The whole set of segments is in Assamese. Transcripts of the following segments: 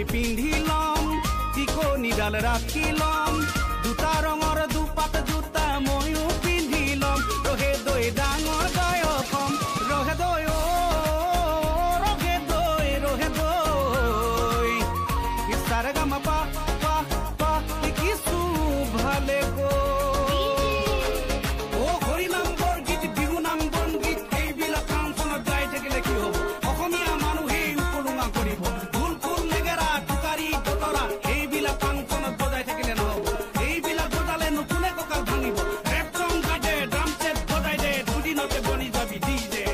চুলি পিন্ধি লম টিকনিডাল ৰাখি লম দুটা ৰঙৰ দুপাত জোতা ময়ো পিন্ধি লম ৰহে দৈ ডাঙৰ গায়ক হম ৰহে দৈ ৰহে দৈ ইছাৰে গামা পা পা পা কিছু ভালে গো ও হৰি নাম বৰগীত বিহু নাম বনগীত এইবিলাক কামখনত গাই থাকিলে কি হ'ব অসমীয়া মানুহে উপলুঙা কৰিব ফুল ফুল নেগেৰা টুকাৰী বতৰা এইবিলাক কামখনত বজাই থাকিলে নহ'ব এইবিলাক বজালে নুকুলে কঁকাল ভাঙিব ৰেপ চং গাই দে ড্ৰাম ছেট বজাই দে দুদিনতে বনি যাবি ডিজে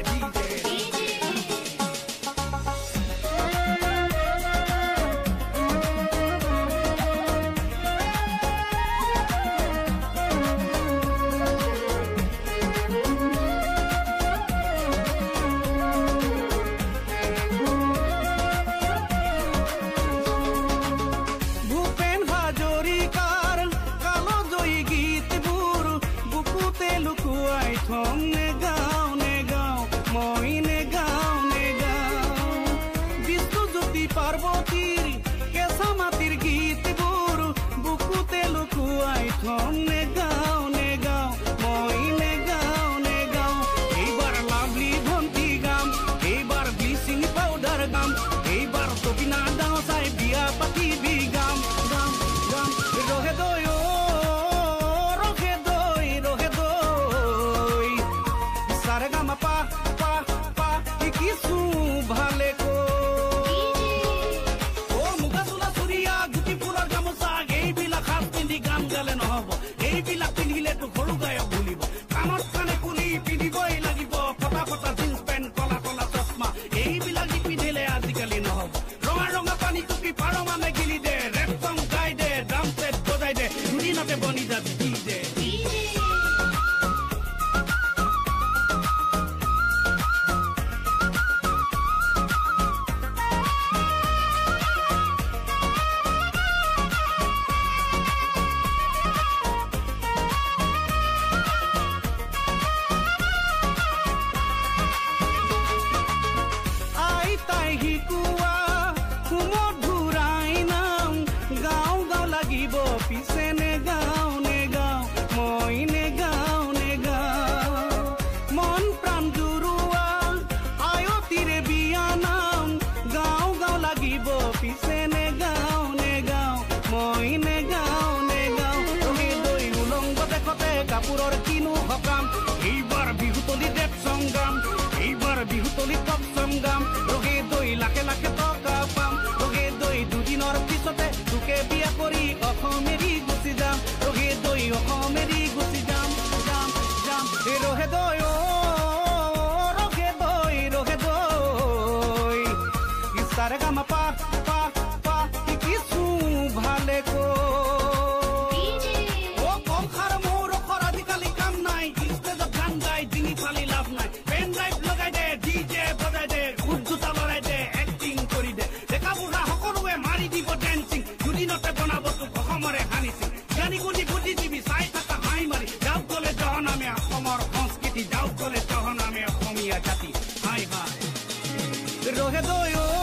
পাৰ্বতীৰ কেঁচা মাটিৰ গীতবোৰ বুকুতে লুকুৱাই থম নে গাও মই নে গাও এইবাৰ লাভলি ভন্টি গাম এইবাৰ ব্লিচিং পাউডাৰ গাম এইবাৰ তপিনা ডাঙৰ চাই বিয়া পাতিবি গাম ৰহে দৈ সারে গামা পা পা পা কিছু ভালে কো গান গালে নহব এইবিলাক পিন্ধিলেতো সৰু গায়ক ভুলিব কাণত কাণে কুলি পিন্ধিবই লাগিব ফটা ফটা জিন্স পেণ্ট কলা কলা চশমা এইবিলাক নিপিন্ধিলে আজিকালি নহব ৰঙা ৰঙা পানী টুপি পাৰ মানে গিলি দে ৰেপ চং গাই দে ড্ৰাম ছেট বজাই দে দুদিনতে বনি যাবি ডিজে পিছে নে গাও মই নে গাও মন প্ৰাণ জুৰুৱা আয়তিৰে বিয়া নাম গাও লাগিব পিছে নে গাও মই নে গাও ৰহি দৈ উলংগ দেখতে কাপোৰৰ কিনো সকাম এইবাৰ বিহুতলি দেৱ সংগ্ৰাম এইবাৰ বিহুতলি টপ সংগ্ৰাম ৰহি দৈ লাখে লাখে টকা পাম ৰহি দৈ দুদিনৰ পিছতে তোকে বিয়া কৰি অসমেৰি গুচি যাম ৰহে দৈ অসমেৰি গুচি যাম ৰহে দৈ ইছাৰে গামা পা পা পা কিছু ভালে কো ও কম খাৰ মোৰ আজিকালি কাম নাই ষ্টেজত গান গাই ডিঙি ফালি লাভ নাই পেন ড্ৰাইভ লগাই দে ডিজে বজাই দে উজ্জোতা লৰাই দে এক্টিং কৰি দে ডেকা বুঢ়া সকলোৱে মাৰি দিব ডেন্সিং দুদিনতে বনাব তোক অসমৰে হানিছিং জ্ঞানী গুণী বুদ্ধিজীৱী চাই থাকা হাঁহি মাৰি যাওক গ'লে জহনামে অসমৰ সংস্কৃতি যাওক গ'লে জহনামে অসমীয়া জাতি হাই ৰহে দৈ